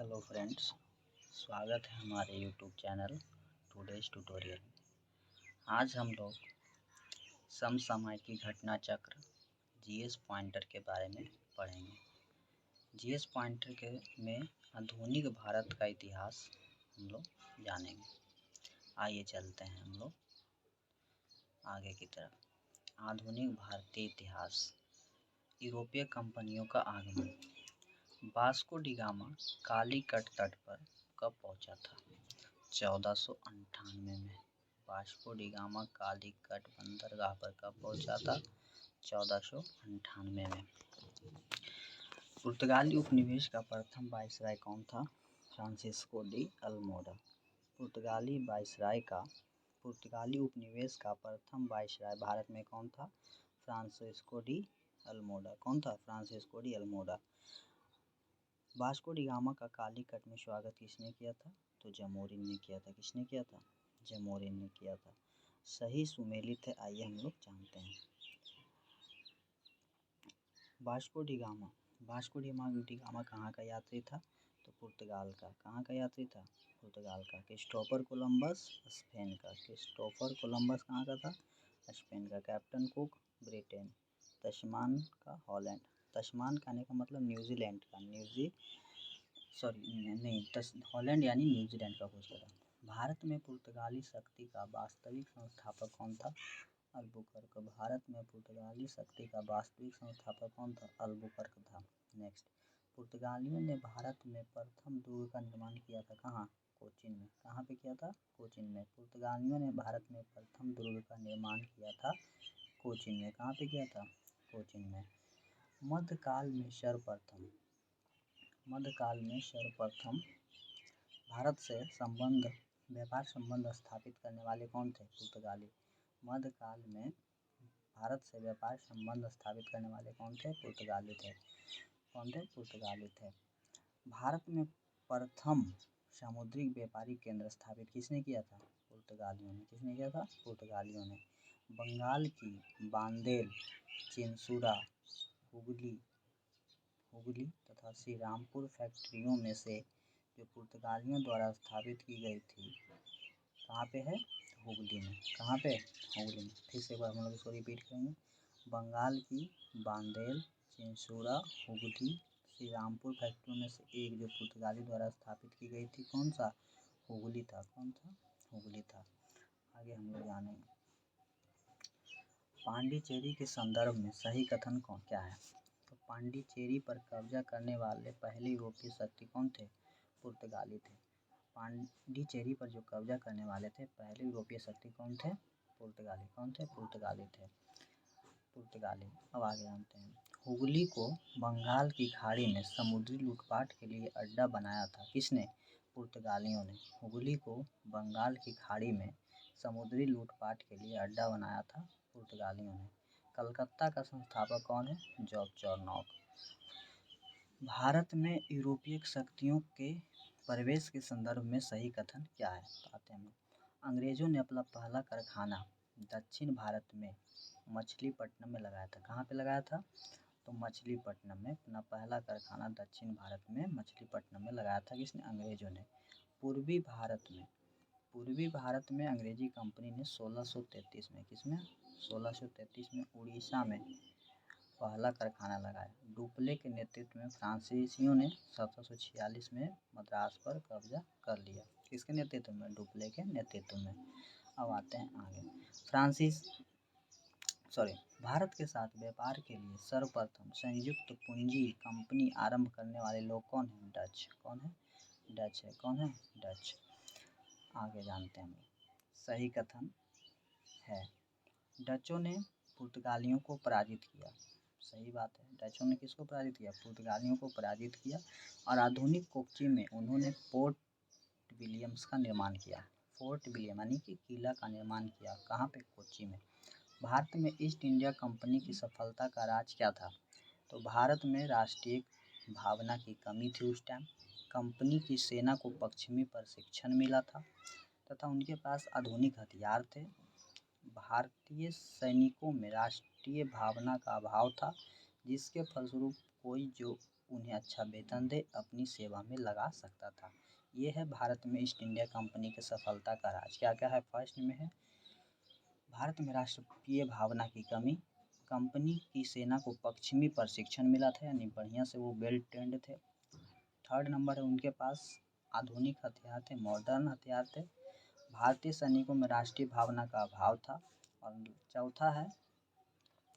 Hello friends, स्वागत है हमारे यूट्यूब चैनल टुडेज ट्यूटोरियल। आज हम लोग समसामयिकी घटना चक्र जीएस पॉइंटर के बारे में पढ़ेंगे। जीएस पॉइंटर के में आधुनिक भारत का इतिहास हम लोग जानेंगे। आइए चलते हैं हम लोग आगे की तरफ। आधुनिक भारतीय इतिहास। यूरोपीय कंपनियों का आगमन। वास्को डी गामा कालीकट तट पर कब पहुंचा था? 1498 में। वास्को डी गामा कालीकट बंदरगाह पर कब पहुंचा था? 1498 में। पुर्तगाली उपनिवेश का प्रथम वायसराय कौन था? Francisco de Almora. पुर्तगाली उपनिवेश का प्रथम वायसराय भारत में कौन था? Francisco de Almora. कौन था? Francisco de Almora. Vasco D gamma का कालीकट में स्वागत किसने किया था? तो जमोरिन ने किया था। किसने किया था? जमोरिन ने किया था। सही सुमेलित है, आइए हम लोग जानते हैं। वास्को डी गामा कहाँ का यात्री था? तो पुर्तगाल का। कहाँ का यात्री था? पुर्तगाल का। क्रिस्टोफर कोलंबस स्पेन का। क्रिस्टोफर कोलंबस कहाँ का था? स्पेन का। Captain cook Britain. तस्मान का हॉलैंड। तस्मान कहने का मतलब न्यूजीलैंड का। हॉलैंड यानी न्यूजीलैंड का पूछा था। भारत में पुर्तगाली शक्ति का वास्तविक संस्थापक कौन था? अल्बुकर्क। भारत में पुर्तगाली शक्ति का वास्तविक संस्थापक कौन था? अल्बुकर्क था। नेक्स्ट, पुर्तगालियों ने भारत में प्रथम दुर्ग का निर्माण किया था। कहाँ? कोचीन में। कहाँ पे किया था? कोचीन में। पुर्तगालियों ने भारत में प्रथम दुर्ग का निर्माण किया था कोचीन में। कहाँ पे किया था? कोचीन में। मध्यकाल में सर्वप्रथम भारत से व्यापार संबंध स्थापित करने वाले कौन थे? पुर्तगाली। मध्यकाल में भारत से व्यापार संबंध स्थापित करने वाले कौन थे? पुर्तगाली थे। कौन थे? पुर्तगाली थे। भारत में प्रथम सामुद्रिक व्यापारिक केंद्र स्थापित किसने किया था? पुर्तगालियों ने। किसने किया था? पुर्तगालियों ने। बंगाल की बांदेल, चिंसुरा, हुगली तथा श्री रामपुर फैक्ट्रियों में से जो पुर्तगालियों द्वारा स्थापित की गई थी, कहाँ पे है? हुगली में। कहाँ पे? हुगली में। फिर से एक बार हम लोग इसको रिपीट करेंगे। बंगाल की बांदेल, चिंसुरा, हुगली, श्री रामपुर फैक्ट्रियों में से एक जो पुर्तगाली द्वारा स्थापित की गई थी, कौन सा? हुगली था। कौन था? हुगली था। आगे हम लोग जानेंगे। पांडिचेरी के संदर्भ में सही कथन क्या है? तो पांडिचेरी पर कब्जा करने वाले पहले यूरोपीय शक्ति कौन थे? पुर्तगाली थे। पांडिचेरी पर जो कब्जा करने वाले थे पहले यूरोपीय शक्ति कौन थे? पुर्तगाली। कौन थे? पुर्तगाली थे। पुर्तगाली। अब आगे जानते हैं। हुगली को बंगाल की खाड़ी में समुद्री लूटपाट के लिए अड्डा बनाया था। किसने? पुर्तगालियों ने। हुगली को बंगाल की खाड़ी में समुद्री लूटपाट के लिए अड्डा बनाया था पुर्तगालियों ने। कलकत्ता का संस्थापक कौन है? George Charnock. भारत में यूरोपीय शक्तियों के प्रवेश के संदर्भ में सही कथन क्या है? आते हैं। अंग्रेजों ने अपना पहला कारखाना दक्षिण भारत में मछलीपट्टनम में लगाया था। कहाँ पे लगाया था? तो मछलीपट्टनम में अपना पहला कारखाना दक्षिण भारत में मछलीपट्टनम में लगाया था। किसने? अंग्रेजों ने। पूर्वी भारत में अंग्रेजी कंपनी ने 1633 में, किसमें? 1633 में उड़ीसा में पहला कारखाना लगाया। डुप्ले के नेतृत्व में फ्रांसीसियों ने 1746 में मद्रास पर कब्जा कर लिया। किसके नेतृत्व में? डुप्ले के नेतृत्व में। अब आते हैं आगे। भारत के साथ व्यापार के लिए सर्वप्रथम संयुक्त पूंजी कंपनी आरंभ करने वाले लोग कौन हैं? डच। कौन है? डच है। कौन है? डच। आगे जानते हैं। सही कथन है, डचों ने पुर्तगालियों को पराजित किया। सही बात है। डचों ने किसको पराजित किया? पुर्तगालियों को पराजित किया। और आधुनिक कोच्चि में उन्होंने फोर्ट विलियम्स का निर्माण किया। फोर्ट विलियम यानी कि किला का निर्माण किया। कहाँ पे? कोच्चि में। भारत में ईस्ट इंडिया कंपनी की सफलता का राज क्या था? तो भारत में राष्ट्रीय भावना की कमी थी उस टाइम। कंपनी की सेना को पश्चिमी प्रशिक्षण मिला था तथा उनके पास आधुनिक हथियार थे। भारतीय सैनिकों में राष्ट्रीय भावना का अभाव था, जिसके फलस्वरूप उन्हें अच्छा वेतन दे, अपनी सेवा में लगा सकता था। ये है भारत में ईस्ट इंडिया कंपनी की सफलता का राज। क्या क्या है? फर्स्ट में है भारत में राष्ट्रीय भावना की कमी, कंपनी की सेना को पश्चिमी प्रशिक्षण मिला था, यानी बढ़िया से वो वेल ट्रेंड थे। थर्ड नंबर है उनके पास आधुनिक हथियार थे, मॉडर्न हथियार थे। भारतीय सैनिकों में राष्ट्रीय भावना का अभाव था। और चौथा है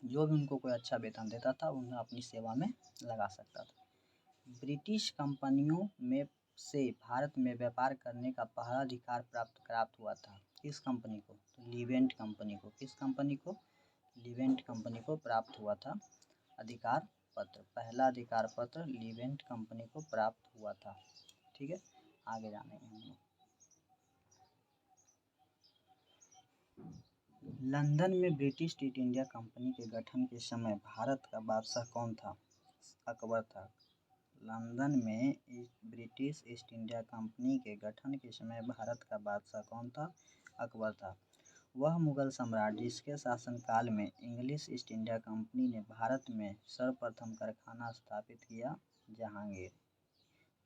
जो भी उनको कोई अच्छा वेतन देता था उन्हें अपनी सेवा में लगा सकता था। ब्रिटिश कंपनियों में से भारत में व्यापार करने का पहला अधिकार प्राप्त हुआ था। किस कंपनी को? तो लीवेंट कंपनी को। किस कंपनी को? लीवेंट कंपनी को प्राप्त हुआ था अधिकार पत्र। पहला अधिकार पत्र लीवेंट कंपनी को प्राप्त हुआ था। ठीक है, आगे जानेंगे हम लोग। लंदन में ब्रिटिश ईस्ट इंडिया कंपनी के गठन के समय भारत का बादशाह कौन था? अकबर था। लंदन में ब्रिटिश ईस्ट इंडिया कंपनी के गठन के समय भारत का बादशाह कौन था? अकबर था। वह मुगल सम्राट जिसके शासनकाल में इंग्लिश ईस्ट इंडिया कंपनी ने भारत में सर्वप्रथम कारखाना स्थापित किया। जहांगीर।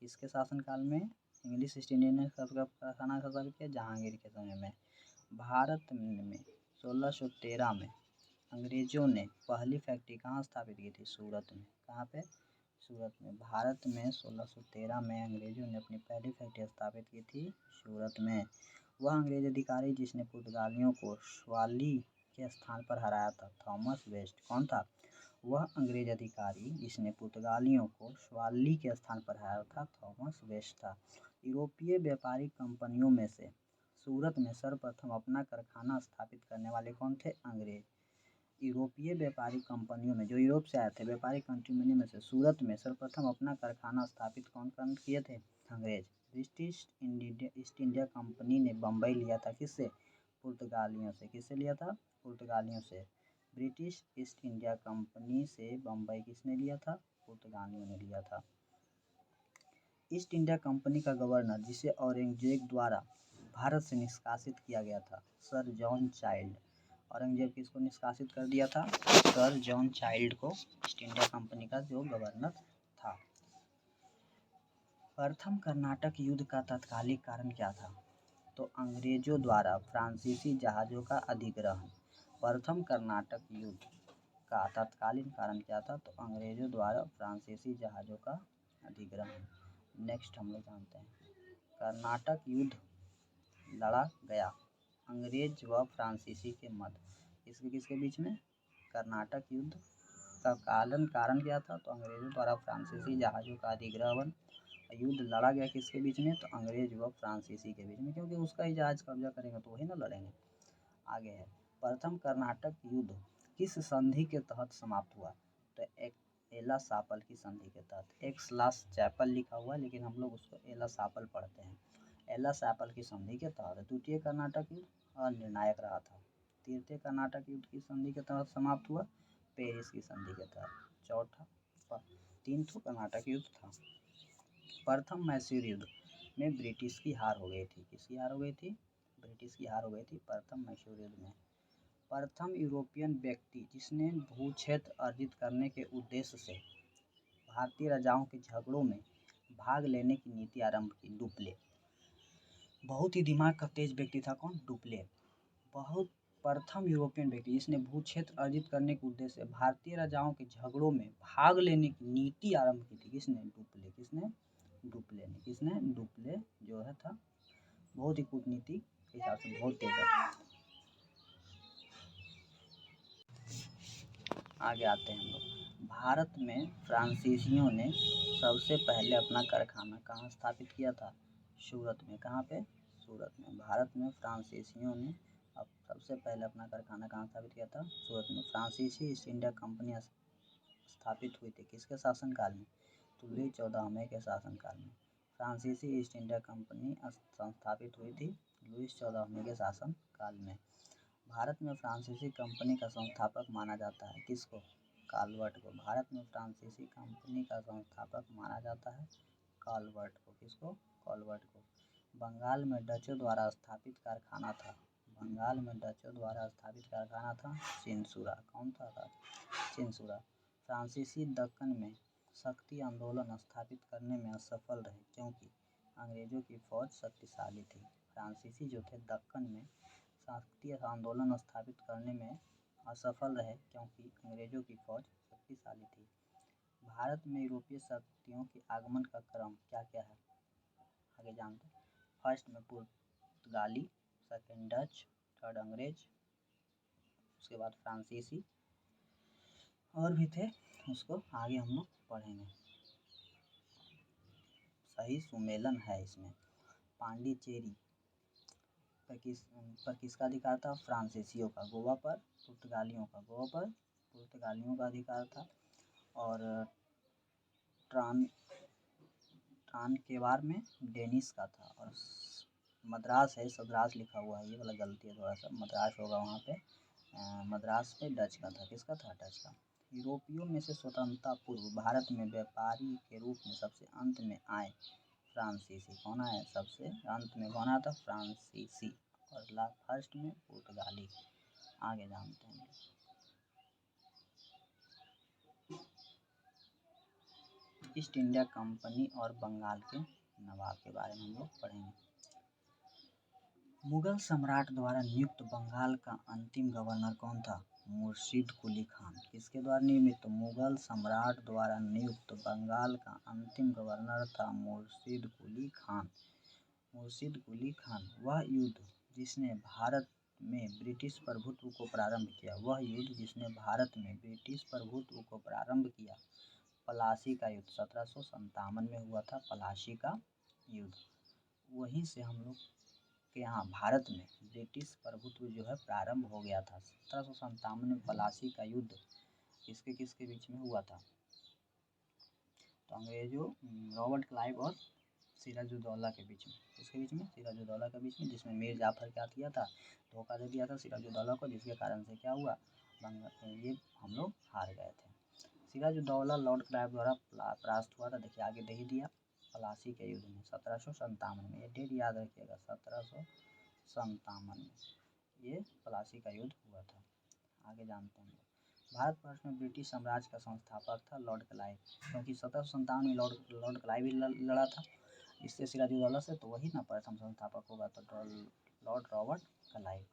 किसके शासनकाल में इंग्लिश ईस्ट इंडिया ने कारखाना स्थापित किया? जहांगीर के समय में। भारत में 1613 में अंग्रेजों ने पहली फैक्ट्री कहाँ स्थापित की थी? सूरत में। कहाँ पे? सूरत में। भारत में 1613 में अंग्रेजों ने अपनी पहली फैक्ट्री स्थापित की थी सूरत में। वह अंग्रेज अधिकारी जिसने पुर्तगालियों को स्वाली के स्थान पर हराया था, थॉमस वेस्ट। कौन था? वह अंग्रेज अधिकारी जिसने पुर्तगालियों को स्वाली के स्थान पर हराया था, थॉमस वेस्ट था। यूरोपीय व्यापारिक कंपनियों में से सूरत में सर्वप्रथम अपना कारखाना स्थापित करने वाले कौन थे? अंग्रेज। यूरोपीय व्यापारिक कंपनियों में, जो यूरोप से आए थे व्यापारिक कंपनियों में से सूरत में सर्वप्रथम अपना कारखाना स्थापित कौन किए थे? अंग्रेज। ब्रिटिश ईस्ट इंडिया कंपनी ने बम्बई लिया था किससे? पुर्तगालियों से। किससे लिया था? पुर्तगालियों से। ब्रिटिश ईस्ट इंडिया कंपनी से बम्बई किसने लिया था? पुर्तगालियों ने लिया था। ईस्ट इंडिया कंपनी का गवर्नर जिसे औरंगजेब द्वारा भारत से निष्कासित किया गया था, सर जॉन चाइल्ड। औरंगजेब किसको निष्कासित कर दिया था? सर जॉन चाइल्ड को ईस्ट इंडिया कंपनी का जो गवर्नर था। प्रथम कर्नाटक युद्ध का तात्कालिक कारण क्या था? तो अंग्रेजों द्वारा फ्रांसीसी जहाज़ों का अधिग्रहण। प्रथम कर्नाटक युद्ध का तत्कालीन कारण क्या था? तो अंग्रेजों द्वारा फ्रांसीसी जहाज़ों का अधिग्रहण। नेक्स्ट हम लोग जानते हैं कर्नाटक युद्ध लड़ा गया अंग्रेज व फ्रांसीसी के मध्य। इसके किसके बीच में? कर्नाटक युद्ध का कारण क्या था? तो अंग्रेजों द्वारा फ्रांसीसी जहाज़ों का अधिग्रहण। युद्ध लड़ा गया किसके बीच में? तो अंग्रेज व फ्रांसीसी के बीच में, क्योंकि उसका ही जहाज कब्जा करेगा तो वही ना लड़ेंगे। आगे है प्रथम कर्नाटक युद्ध किस संधि के तहत समाप्त हुआ? तो एक एला सापल की संधि के तहत। एक स्लास चैपल लिखा हुआ है लेकिन हम लोग उसको एला सापल पढ़ते हैं। एला सापल की संधि के तहत। द्वितीय कर्नाटक युद्ध अनिर्णायक रहा था। तृतीय कर्नाटक युद्ध की संधि के तहत समाप्त हुआ, पेरिस की संधि के तहत। चौथा 3 कर्नाटक युद्ध था। प्रथम मैसूर युद्ध में ब्रिटिश की हार हो गई थी। किसकी हार हो गई थी? ब्रिटिश की हार हो गई थी प्रथम मैसूर युद्ध में। प्रथम यूरोपियन व्यक्ति जिसने भूक्षेत्र अर्जित करने के उद्देश्य से भारतीय राजाओं के झगड़ों में भाग लेने की नीति आरंभ की, डुप्ले। बहुत ही दिमाग का तेज व्यक्ति था। कौन? डुप्ले। बहुत प्रथम यूरोपियन व्यक्ति जिसने भूक्षेत्र अर्जित करने के उद्देश्य से भारतीय राजाओं के झगड़ों में भाग लेने की नीति आरंभ की थी। किसने? डुप्ले। किसने? डुप्ले ने। किसने? डुप्ले जो है था बहुत ही कूटनीति के हिसाब से बहुत तेज है। आगे आते हैं हम लोग। भारत में फ्रांसीसियों ने सबसे पहले अपना कारखाना कहाँ स्थापित किया था? सूरत में। कहाँ पे? सूरत में। भारत में फ्रांसीसियों ने अब सबसे पहले अपना कारखाना कहाँ स्थापित किया था? सूरत में। फ्रांसीसी ईस्ट इंडिया कंपनी स्थापित हुई थी किसके शासनकाल में? तो लुई 14वें के शासनकाल में फ्रांसीसी ईस्ट इंडिया कंपनी स्थापित हुई थी लुई 14वें के शासनकाल में। भारत में फ्रांसीसी कंपनी का संस्थापक माना जाता है किसको? काल्वर्ट को। भारत में फ्रांसीसी कंपनी का संस्थापक माना जाता है काल्वर्ट को। किसको? काल्वर्ट को। बंगाल में डचों द्वारा स्थापित कारखाना था। बंगाल में डचों द्वारा स्थापित कारखाना था चिंसुरा। कौन था? चिंसुरा। फ्रांसीसी दक्कन में शक्ति आंदोलन स्थापित करने में असफल रहे क्योंकि अंग्रेजों की फौज शक्तिशाली थी। फ्रांसीसी जो थे दक्कन में शक्ति आंदोलन स्थापित करने में असफल रहे क्योंकि अंग्रेजों की फौज शक्तिशाली थी। भारत में यूरोपीय शक्तियों के आगमन का क्रम क्या क्या है, आगे जानते हैं। फर्स्ट में पुर्तगाली, सेकंड डच, थर्ड अंग्रेज, उसके बाद फ्रांसीसी और भी थे, उसको आगे हम लोग पढ़ेंगे। सही सुमेलन है इसमें। पांडिचेरी पर किसका अधिकार था, फ्रांसीसियों का। गोवा पर पुर्तगालियों का, गोवा पर पुर्तगालियों का अधिकार था। और ट्रांकेवार में डेनिस का था। और मद्रास है, सद्रास लिखा हुआ है, ये वाला गलती है थोड़ा सा, मद्रास होगा वहाँ पे। मद्रास पे डच का था, किसका था, डच का। यूरोपियों में से स्वतंत्रता पूर्व भारत में व्यापारी के रूप में सबसे अंत में आए फ्रांसीसी। कौन आया सबसे अंत में, कौन आया था, फ्रांसीसी। और फर्स्ट में पुर्तगाली। आगे जानते हैं। ईस्ट इंडिया कंपनी और बंगाल के नवाब के बारे में हम लोग पढ़ेंगे। मुगल सम्राट द्वारा नियुक्त बंगाल का अंतिम गवर्नर कौन था, मुर्शीद कुली खान। किसके द्वारा नियमित, मुगल सम्राट द्वारा नियुक्त बंगाल का अंतिम गवर्नर था मुर्शीद कुली खान। मुर्शीद कुली खान। वह युद्ध जिसने भारत में ब्रिटिश प्रभुत्व को प्रारंभ किया, वह युद्ध जिसने भारत में ब्रिटिश प्रभुत्व को प्रारंभ किया, प्लासी का युद्ध 1757 में हुआ था, प्लासी का युद्ध। वहीं से हम लोग के यहाँ भारत में ब्रिटिश प्रभुत्व जो है प्रारंभ हो गया था। 1757 में प्लासी का युद्ध किसके किसके बीच में हुआ था, तो अंग्रेजों रॉबर्ट क्लाइव और सिराजुद्दौला के बीच में। किसके बीच में, सिराजुद्दौला के बीच में, जिसमें मीर जाफर क्या किया था, धोखा दे दिया था सिराजुद्दौला को, जिसके कारण से क्या हुआ, ये हम लोग हार गए थे। सिराजुद्दौला लॉर्ड क्लाइव द्वारा परास्त हुआ था, देखिए आगे दे ही दिया, प्लासी के युद्ध में 1757 में। ये डेट याद रखिएगा, 1757 में ये प्लासी का युद्ध हुआ था। आगे जानते हैं। भारतवर्ष में ब्रिटिश साम्राज्य का संस्थापक था लॉर्ड क्लाइव, क्योंकि 1757 में लॉर्ड क्लाइव ही लड़ा था इससे सिराजुद्दौला से, तो वही ना प्रथम संस्थापक होगा, तो लॉर्ड रॉबर्ट क्लाइव।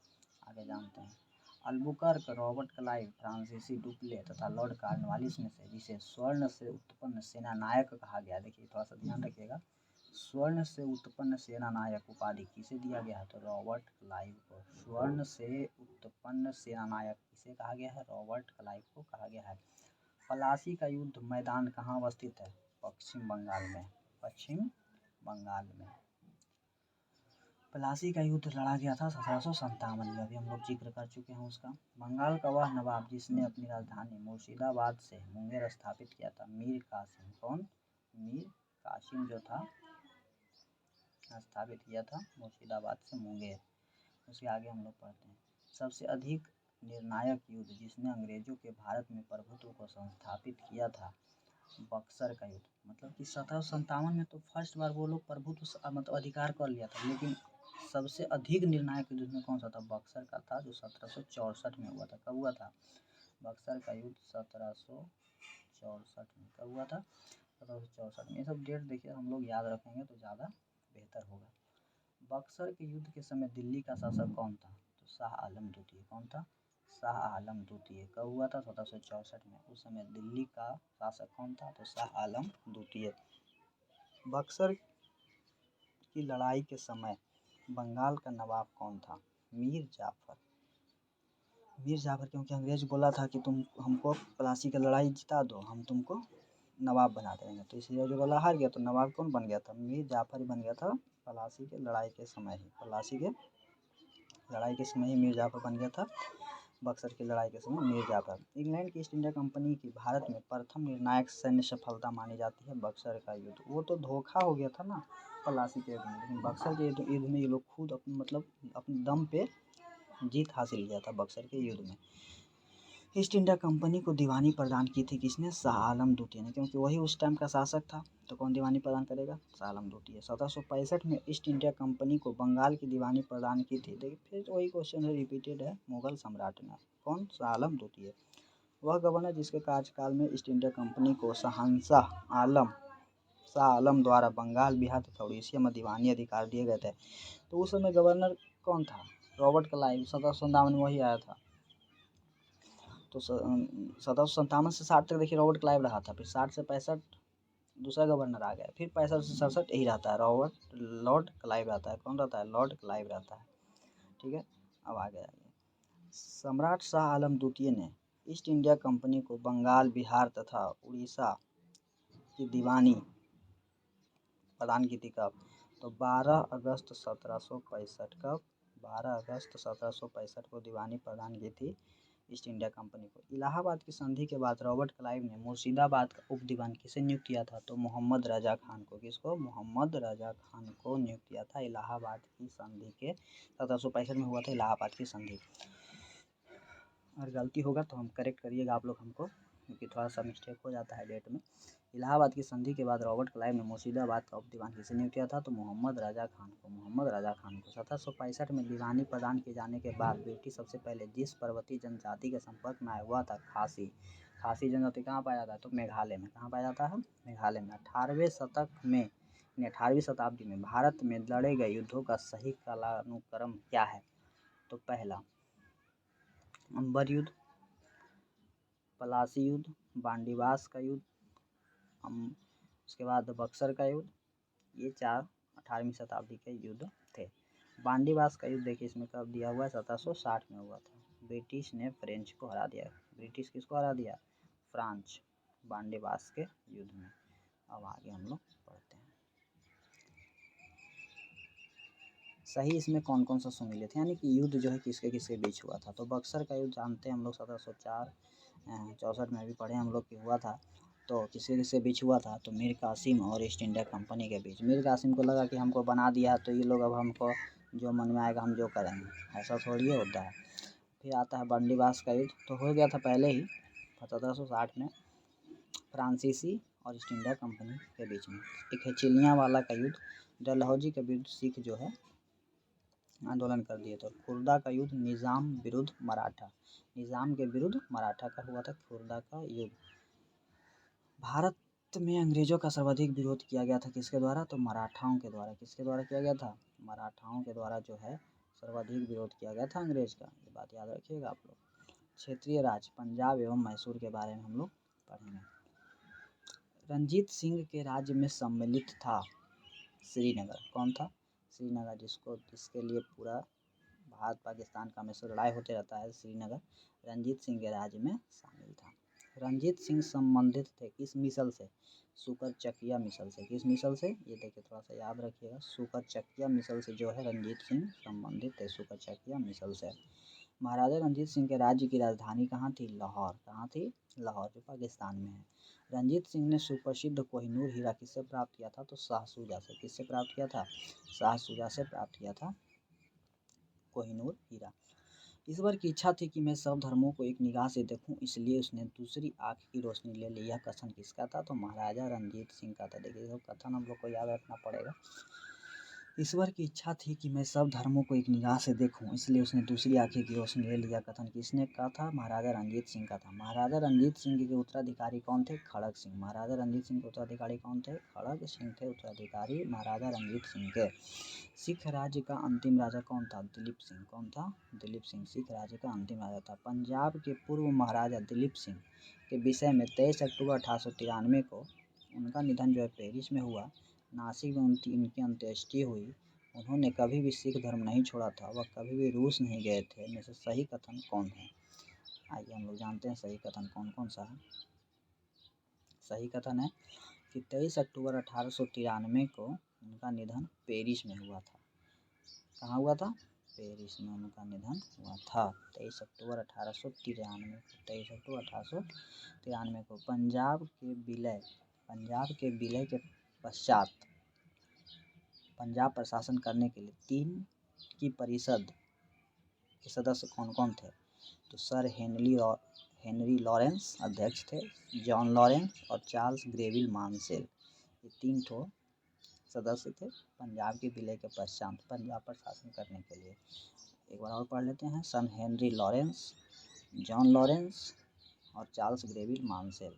आगे जानते हैं। अल्बुकर्क, रॉबर्ट क्लाइव, फ्रांसीसी डुप्ले तथा लॉर्ड कॉर्नवालिस में से जिसे स्वर्ण से उत्पन्न सेनानायक कहा गया, देखिए थोड़ा सा ध्यान रखिएगा, स्वर्ण से उत्पन्न सेनानायक उपाधि किसे दिया गया है, तो रॉबर्ट क्लाइव को। स्वर्ण से उत्पन्न सेनानायक किसे कहा गया है, रॉबर्ट क्लाइव को कहा गया है। प्लासी का युद्ध मैदान कहाँ अवस्थित है, पश्चिम बंगाल में, पश्चिम बंगाल में प्लासी का युद्ध लड़ा गया था 1757 में, अभी हम लोग जिक्र कर चुके हैं उसका। बंगाल का वह नवाब जिसने अपनी राजधानी मुर्शिदाबाद से मुंगेर स्थापित किया था, मीर कासिम। कौन, मीर कासिम जो था स्थापित किया था मुर्शिदाबाद से मुंगेर। उसके आगे हम लोग पढ़ते हैं। सबसे अधिक निर्णायक युद्ध जिसने अंग्रेजों के भारत में प्रभुत्व को संस्थापित किया था, बक्सर का युद्ध। मतलब कि 1757 में तो फर्स्ट बार वो लोग प्रभुत्व मतलब अधिकार कर लिया था, लेकिन सबसे अधिक निर्णायक युद्ध में कौन सा था, बक्सर का था, जो 1764 में हुआ था। कब हुआ था, बक्सर का युद्ध 1764 में। कब हुआ था, 1764 में। ये सब डेट देखिए हम लोग याद रखेंगे तो ज़्यादा बेहतर होगा। बक्सर के युद्ध के समय दिल्ली का शासक कौन था, तो शाह आलम द्वितीय। कौन था, शाह आलम द्वितीय। कब हुआ था, 1764 में। उस समय दिल्ली का शासक कौन था, तो शाह आलम द्वितीय। बक्सर की लड़ाई के समय बंगाल का नवाब कौन था, मीर जाफर। मीर जाफर, क्योंकि अंग्रेज बोला था कि तुम हमको प्लासी की लड़ाई जिता दो, हम तुमको नवाब बना देंगे, तो इसलिए जो वाला हार गया, तो नवाब कौन बन गया था, मीर जाफर ही बन गया था। प्लासी के लड़ाई के समय ही, प्लासी के लड़ाई के समय ही मीर जाफर बन गया था। बक्सर की लड़ाई के समय मीर जाफर। इंग्लैंड की ईस्ट इंडिया कंपनी की भारत में प्रथम निर्णायक सैन्य सफलता मानी जाती है बक्सर का युद्ध। वो तो धोखा हो गया था ना प्लासी के युद्ध में, लेकिन बक्सर के युद्ध में ये लोग खुद अपने दम पे जीत हासिल किया था बक्सर के युद्ध में। ईस्ट इंडिया कंपनी को दीवानी प्रदान की थी किसने, शाह आलम द्वितीय ने, क्योंकि वही उस टाइम का शासक था, तो कौन दीवानी प्रदान करेगा, शाह आलम द्वितीय। 1765 में ईस्ट इंडिया कंपनी को बंगाल की दीवानी प्रदान की थी, देखिए फिर वही क्वेश्चन है, रिपीटेड है, मुगल सम्राट ने। कौन, शाह आलम द्वितीय। वह गवर्नर जिसके कार्यकाल में ईस्ट इंडिया कंपनी को शाह आलम द्वारा बंगाल, बिहार तथा उड़ीसा में दीवानी अधिकार दिए गए थे। तो उस समय गवर्नर कौन था? Robert Clive. 1757 में वही आया था। तो 1757 से 60 तक देखिए रॉबर्ट क्लाइव रहा था। फिर 60 से 65 दूसरा गवर्नर आ गया। फिर 65 से 67 यही रहता है, लॉर्ड क्लाइव रहता है। कौन रहता है? लॉर्ड क्लाइव रहता है। ठीक है, अब आगे आइए। सम्राट शाह आलम द्वितीय ने ईस्ट इंडिया कंपनी को बंगाल, बिहार तथा उड़ीसा की दीवानी प्रदान की थी। कब? तो 12 अगस्त 1765। कब? 12 अगस्त 1765 को दीवानी प्रदान की थी ईस्ट इंडिया कंपनी को। इलाहाबाद की संधि के बाद रॉबर्ट क्लाइव ने मुर्शिदाबाद का उप दीवान किसे नियुक्त किया था? तो मोहम्मद रजा खान को। किसको? मोहम्मद रजा खान को नियुक्त किया था इलाहाबाद की संधि के 1765 में हुआ था इलाहाबाद की संधि। अगर गलती होगा तो हम करेक्ट करिएगा आप लोग हमको, क्योंकि थोड़ा सा मिस्टेक हो जाता है डेट में। इलाहाबाद की संधि के बाद रॉबर्ट क्लाइव ने मुर्शिदाबाद का उप दीवान किसे नियुक्त किया था? तो मोहम्मद रजा खान को। मोहम्मद रजा खान को 1765 में दीवानी प्रदान किए जाने के बाद ब्रिटिश सबसे पहले जिस पर्वतीय जनजाति के संपर्क में आया हुआ था खासी। खासी जनजाति कहाँ पाया जाता है? तो मेघालय में। कहाँ पाया जाता है? मेघालय में। 18वीं शताब्दी में भारत में लड़े गए युद्धों का सही कालानुक्रम क्या है? तो पहला अंबर युद्ध, पलासी युद्ध, बांडीवास का युद्ध, उसके बाद बक्सर का युद्ध। ये 4 18वीं शताब्दी के युद्ध थे। बांडीवास का युद्ध देखिए इसमें कब दिया हुआ है? 1760 में हुआ था। ब्रिटिश ने फ्रेंच को हरा दिया। ब्रिटिश किसको हरा दिया? फ्रांस, बांडीवास के युद्ध में। अब आगे हम लोग पढ़ते हैं। सही इसमें कौन कौन सा सुमिलित है, यानी कि युद्ध जो है किसके किसके बीच हुआ था? तो बक्सर का युद्ध जानते हैं हम लोग 1764 में भी पढ़े हम लोग कि हुआ था। तो किसके किसके बीच हुआ था? तो मीर कासिम और ईस्ट इंडिया कंपनी के बीच। मीर कासिम को लगा कि हमको बना दिया तो ये लोग अब हमको जो मन में आएगा हम जो करेंगे, ऐसा थोड़ी होता है। फिर आता है बांडीवास का युद्ध, तो हो गया था पहले ही 1760 में फ्रांसीसी और ईस्ट इंडिया कंपनी के बीच में। एक है चिलियावाला का युद्ध, डलहौजी के विरुद्ध सिख जो है आंदोलन कर दिए। तो खुर्दा का युद्ध निज़ाम विरुद्ध मराठा, निज़ाम के विरुद्ध मराठा का हुआ था खुर्दा का युद्ध। भारत में अंग्रेजों का सर्वाधिक विरोध किया गया था किसके द्वारा? तो मराठाओं के द्वारा। किसके द्वारा किया गया था? मराठाओं के द्वारा जो है सर्वाधिक विरोध किया गया था अंग्रेज का। ये बात याद रखिएगा आप लोग। क्षेत्रीय राज्य पंजाब एवं मैसूर के बारे में हम लोग पढ़ेंगे। रंजीत सिंह के राज्य में सम्मिलित था श्रीनगर। कौन था? श्रीनगर, जिसके लिए पूरा भारत पाकिस्तान का हमेशा लड़ाई होते रहता है। श्रीनगर रंजीत सिंह के राज्य में शामिल था। रंजीत सिंह संबंधित थे किस मिसल से? सुकरचकिया मिसल से। किस मिसल से? ये देखिए थोड़ा सा याद रखिएगा, सुकरचकिया मिसल से जो है रंजीत सिंह संबंधित थे, सुकरचकिया मिसल से। महाराजा रंजीत सिंह के राज्य की राजधानी कहाँ थी? लाहौर। कहाँ थी? लाहौर, जो पाकिस्तान में है। रंजीत सिंह ने सुप्रसिद्ध कोहिनूर हीरा किससे प्राप्त किया था? तो शाह शुजा से। किससे प्राप्त किया था? शाह शुजा से प्राप्त किया था कोहिनूर हीरा। ईश्वर की इच्छा थी कि मैं सब धर्मों को एक निगाह से देखूं, इसलिए उसने दूसरी आँख की रोशनी ले ली। यह कथन किसका था? तो महाराजा रंजीत सिंह का था। देखिए ये कथन हम लोग को याद रखना पड़ेगा। ईश्वर की इच्छा थी कि मैं सब धर्मों को एक निगाह से देखूं, इसलिए उसने दूसरी आँखें की रोशनी ले लिया। कथन किसने कहा था? महाराजा रंजीत सिंह का था। महाराजा रंजीत सिंह के उत्तराधिकारी कौन थे? खड़ग सिंह। महाराजा रंजीत सिंह के उत्तराधिकारी कौन थे? खड़ग सिंह थे उत्तराधिकारी महाराजा रंजीत सिंह के। सिख राज्य का अंतिम राजा कौन था? दिलीप सिंह। कौन था? दिलीप सिंह सिख राज्य का अंतिम राजा था। पंजाब के पूर्व महाराजा दिलीप सिंह के विषय में 23 अक्टूबर 1893 को उनका निधन जो है पेरिस में हुआ। नासिक में उनकी अंत्येष्टि हुई। उन्होंने कभी भी सिख धर्म नहीं छोड़ा था, वह कभी भी रूस नहीं गए थे। इनमें से सही कथन कौन है? आइए हम लोग जानते हैं सही कथन कौन कौन सा है। सही कथन है कि 23 अक्टूबर 1893 को उनका निधन पेरिस में हुआ था। कहाँ हुआ था? पेरिस में उनका निधन हुआ था 23 अक्टूबर 1893 को। 23 अक्टूबर 1893 को पंजाब के विलय के पश्चात पंजाब प्रशासन करने के लिए 3 की परिषद के सदस्य कौन कौन थे? तो सर हेनरी लॉरेंस अध्यक्ष थे, जॉन लॉरेंस और चार्ल्स ग्रेविल मानसेल, ये 3 ठो सदस्य थे पंजाब के विलय के पश्चात पंजाब पर शासन करने के लिए। एक बार और पढ़ लेते हैं। सन हेनरी लॉरेंस, जॉन लॉरेंस और चार्ल्स ग्रेविल मार्शल।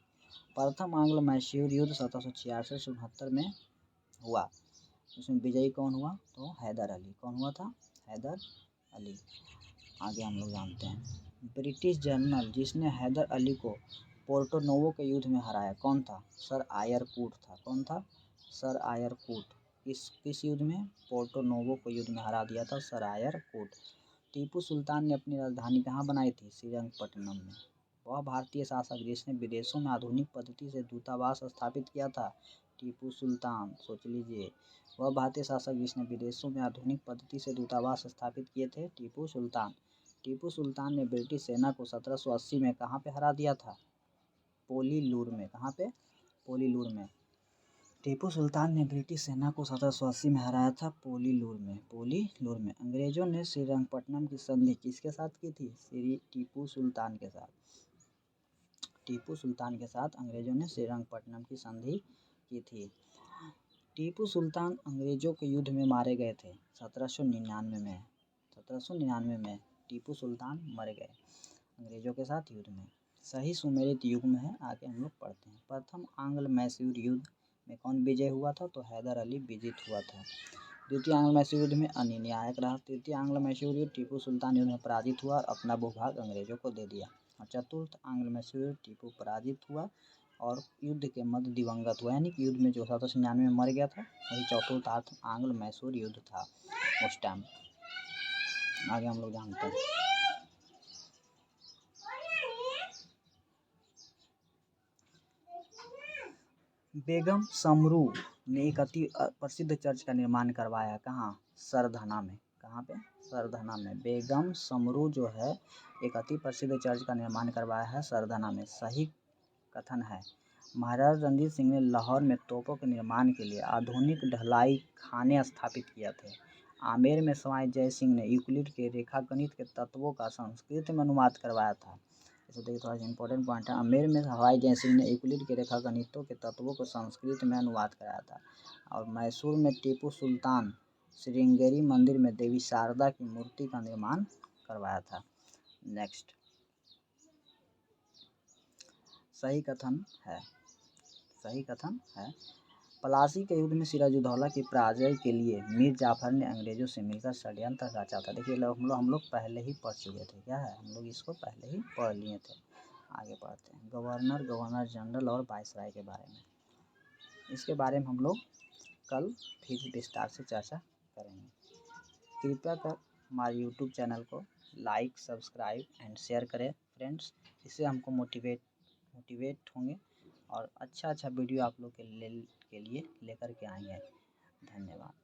प्रथम आंग्लो मैसूर युद्ध 1766 से 69 में हुआ। इसमें विजयी कौन हुआ? तो हैदर अली। कौन हुआ था? हैदर अली। आगे हम लोग जानते हैं ब्रिटिश जनरल जिसने हैदर अली को पोर्टो नोवो के युद्ध में हराया कौन था? सर आयर कूट था। कौन था? सर आयर कूट। किस युद्ध में? पोर्टो नोवो को युद्ध में हरा दिया था सर आयर कूट। टीपू सुल्तान ने अपनी राजधानी कहाँ बनाई थी? श्रीरंगपट्टनम में। वह भारतीय शासक जिसने विदेशों में आधुनिक पद्धति से दूतावास स्थापित किया था? टीपू सुल्तान। सोच लीजिए, वह भारतीय शासक जिसने विदेशों में आधुनिक पद्धति से दूतावास स्थापित किए थे? टीपू सुल्तान। टीपू सुल्तान ने ब्रिटिश सेना को 1780 में कहाँ पे हरा दिया था? पोलीलूर में। कहाँ पे? पोलीलूर में। टीपू सुल्तान ने ब्रिटिश सेना को 1780 में हराया था पोलीलूर में। पोलीलूर में। अंग्रेजों ने श्रीरंगपट्टनम की संधि किसके साथ की थी? श्री टीपू सुल्तान के साथ। टीपू सुल्तान के साथ अंग्रेजों ने श्रीरंगपट्टनम की संधि की थी। टीपू सुल्तान अंग्रेजों के युद्ध में मारे गए थे 1799 में। 1799 में टीपू सुल्तान मर गए अंग्रेजों के साथ युद्ध में। सही सुमेलित युग्म है। आगे हम लोग पढ़ते हैं। प्रथम आंग्ल मैसूर युद्ध में कौन विजय हुआ था? तो हैदर अली विजित हुआ था। द्वितीय आंग्ल मैसूर युद्ध में अनिर्णायक रहा। तृतीय आंग्ल मैसूर युद्ध टीपू सुल्तान युद्ध में पराजित हुआ और अपना भूभाग अंग्रेजों को दे दिया। और चतुर्थ आंग्ल मैसूर युद्ध टीपू पराजित हुआ और युद्ध के मध्य दिवंगत हुआ, यानी कि युद्ध में जो 1799 में मर गया था वही चतुर्थ आंग्ल मैसूर युद्ध था उस टाइम। आगे हम लोग जानते हैं बेगम समरू ने एक अति प्रसिद्ध चर्च का निर्माण करवाया। कहाँ? सरधना में। कहाँ पे? सरधना में। बेगम समरू जो है एक अति प्रसिद्ध चर्च का निर्माण करवाया है सरधना में। सही कथन है। महाराजा रणजीत सिंह ने लाहौर में तोपों के निर्माण के लिए आधुनिक ढलाई खाने स्थापित किए थे। आमेर में सवाई जय सिंह ने यूक्लिड के रेखागणित के तत्वों का संस्कृत में अनुवाद करवाया था। इसे देखिए, थोड़ा सा इंपॉर्टेंट पॉइंट है। आमेर में सवाई जय सिंह ने यूक्लिड के रेखागणितों के तत्वों को संस्कृत में अनुवाद कराया था। और मैसूर में टीपू सुल्तान श्रृंगेरी मंदिर में देवी शारदा की मूर्ति का निर्माण करवाया था। नेक्स्ट, सही कथन है। सही कथन है। प्लासी के युद्ध में सिराजुद्दौला की पराजय के लिए मीर जाफर ने अंग्रेजों से मिलकर षड्यंत्र रचा था। देखिए, हम लोग पहले ही पढ़ चुके थे। क्या है? हम लोग इसको पहले ही पढ़ लिए थे। आगे पढ़ते हैं गवर्नर जनरल और वायसराय के बारे में। इसके बारे में हम लोग कल फिर विस्तार से चर्चा करेंगे। कृपया कर हमारे यूट्यूब चैनल को लाइक, सब्सक्राइब एंड शेयर करें फ्रेंड्स। इससे हमको मोटिवेट होंगे और अच्छा वीडियो आप लोग के लिए लेकर के आएंगे। धन्यवाद।